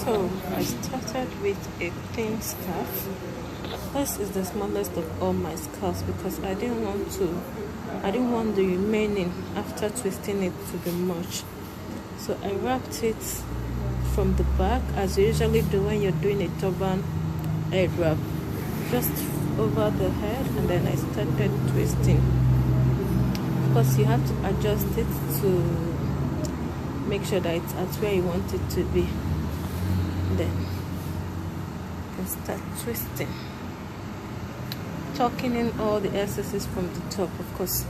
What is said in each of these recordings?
So I started with a thin scarf. This is the smallest of all my scarves because I didn't want the remaining after twisting it to be much. So I wrapped it from the back as you usually do when you're doing a turban head wrap, just over the head, and then I started twisting. Of course, you have to adjust it to make sure that it's at where you want it to be. Then you can start twisting, tucking in all the excesses from the top, of course.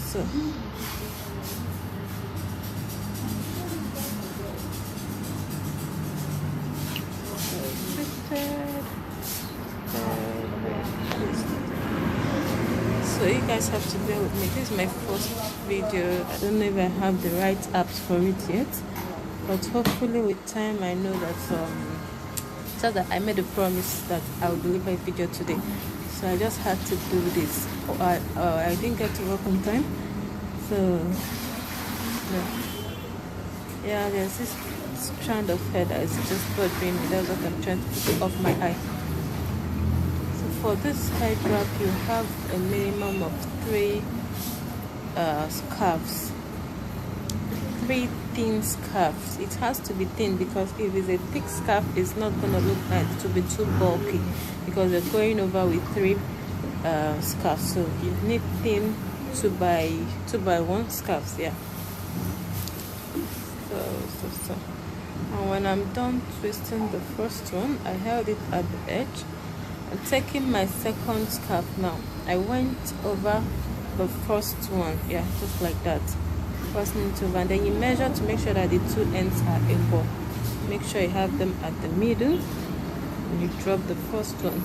So you guys have to bear with me. This is my first video. I don't know if I have the right apps for it yet, but hopefully with time I know that so that I made a promise that I will deliver a video today, so I just had to do this. I didn't get to work on time, so yeah, there's this strand of hair that is just bothering me. That's what I'm trying to put off my eye. So for this head wrap, you have a minimum of 3 scarves, 3 thin scarves. It has to be thin because if it's a thick scarf, it's not gonna look nice. To be too bulky because you're going over with 3 scarves. So you need thin 2 by 1 scarves. Yeah. So and when I'm done twisting the first one, I held it at the edge. And taking my second scarf now, I went over the first one, yeah, just like that. Crossing it over, and then you measure to make sure that the 2 ends are equal. Make sure you have them at the middle, and you drop the first one,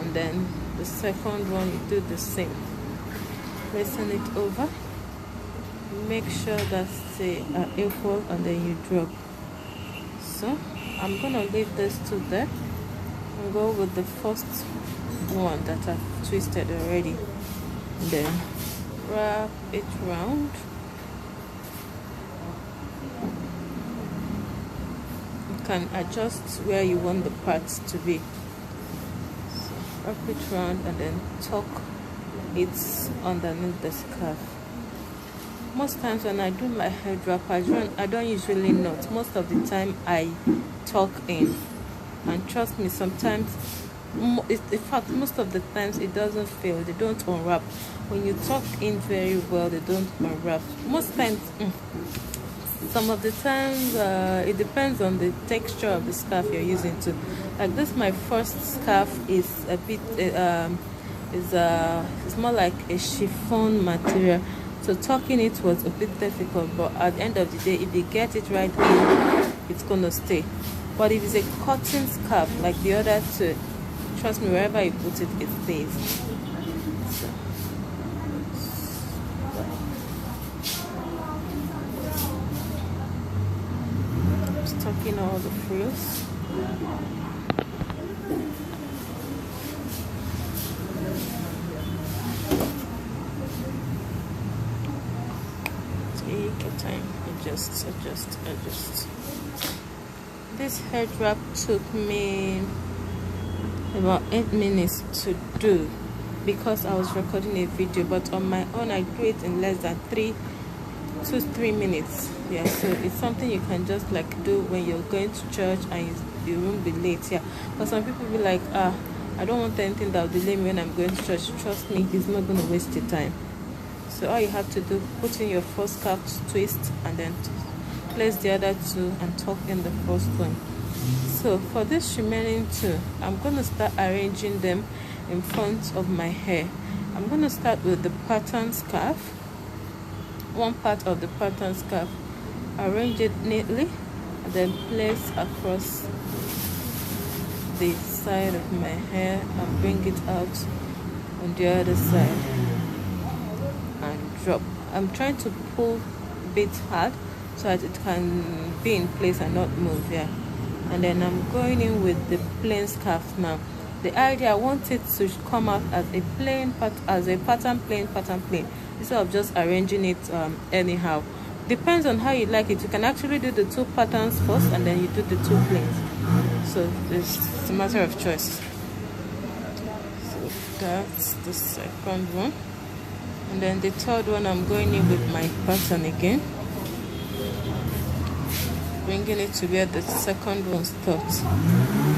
and then the second one you do the same. Placing it over, make sure that they are equal, and then you drop. So I'm gonna leave this to there and go with the first one that I've twisted already. Then wrap it round. You can adjust where you want the parts to be. So wrap it round and then tuck it underneath the scarf. Most times when I do my head wrap, I don't usually knot. Most of the time I tuck in, and trust me, sometimes, in fact most of the times, it doesn't fail. They don't unwrap. When you tuck in very well, they don't unwrap. Most times, some of the times, it depends on the texture of the scarf you're using too. Like this, my first scarf is a bit it's more like a chiffon material, so tucking it was a bit difficult, but at the end of the day, if you get it right in, it's gonna stay. But if it's a cotton scarf like the other two, trust me, wherever you put it, it stays. So, tucking all the frills. Take your time, adjust. This head wrap took me about 8 minutes to do because I was recording a video, but on my own I do it in less than 2 to 3 minutes. Yeah, so it's something you can just like do when you're going to church and you won't be late. Yeah, but some people be like, I don't want anything that will delay me when I'm going to church. Trust me, it's not going to waste your time. So all you have to do, put in your first scarf, twist, and then place the other 2 and tuck in the first one. So for this remaining 2, I'm going to start arranging them in front of my hair. I'm going to start with the pattern scarf. One part of the pattern scarf, arrange it neatly, and then place across the side of my hair and bring it out on the other side and drop. I'm trying to pull a bit hard so that it can be in place and not move. Yeah, and then I'm going in with the plain scarf now. The idea, I want it to come out as a plain pattern, plain, instead of just arranging it anyhow. depends on how you like it. You can actually do the 2 patterns first and then you do the 2 plains. So it's a matter of choice. So that's the second one, and then the third one I'm going in with my pattern again, bringing it to where the second one stops,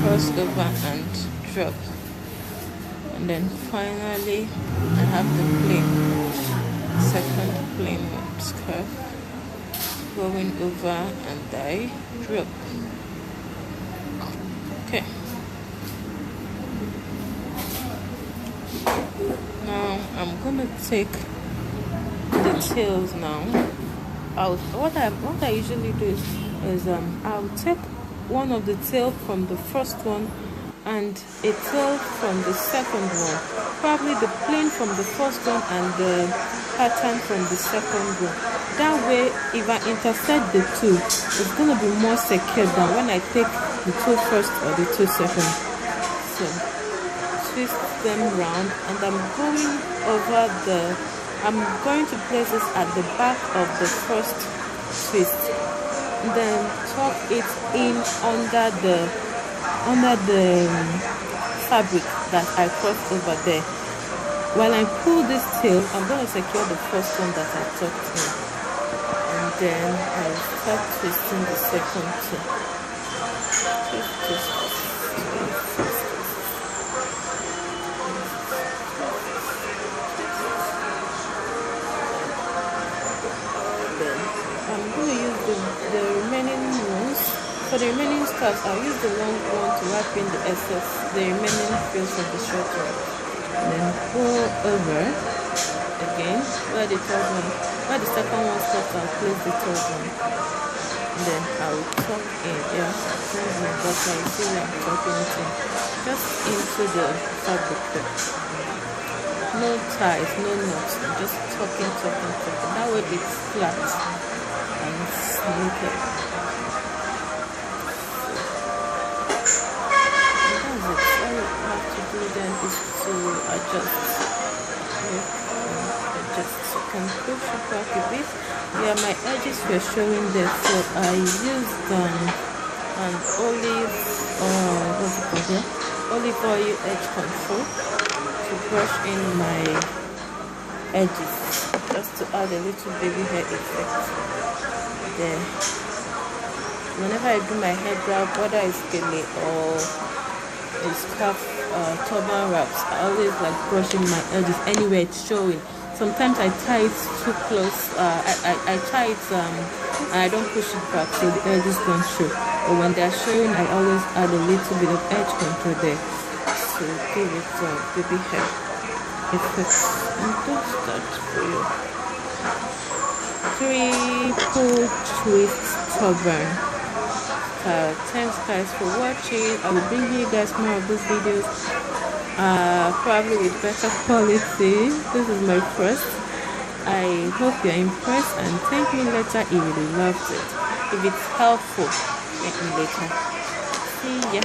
cross over and drop, and then finally I have the plain, second plain scarf, going over and I drop. Okay, now I'm gonna take the tails now. What I usually do is I'll take one of the tail from the first one and a tail from the second one, probably the plain from the first one and the pattern from the second one. That way, if I intersect the 2, it's gonna be more secure than when I take the 2 first or the 2 second. So twist them round, and I'm going to place this at the back of the first twist, then tuck it in under the fabric that I crossed over there. While I pull this tail, I'm going to secure the first one that I tucked in, and then I'll start twisting the second two. Twist. I'm going to use the remaining ones. For the remaining scarves, I'll use the long one to wrap in the excess, the remaining frills from the short one. And then go over again, where the second one stops, I'll place the third one. And then I'll tuck in, that's my butter, you see where I'm tucking it in, just into the fabric there. No ties, no knots, I'm just tucking. That way it's flat and naked. And that's it. All you have to do then is to adjust. So you can push it back a bit. Yeah, my edges were showing there, so I used an olive oil edge control to brush in my edges, just to add a little baby hair effect there. Whenever I do my hair wrap, whether it's gele or a scarf, turban wraps, I always like brushing my edges anywhere it's showing. Sometimes I tie it too close. I tie it and I don't push it back so the edges don't show. But when they're showing, I always add a little bit of edge control there to give it baby hair effect. And that's that for you. 3-pull twist turban. Thanks guys for watching. I will bring you guys more of these videos, probably with better quality. This is my first. I hope you're impressed, and thank me later if you loved it. If it's helpful, thank me later. See ya.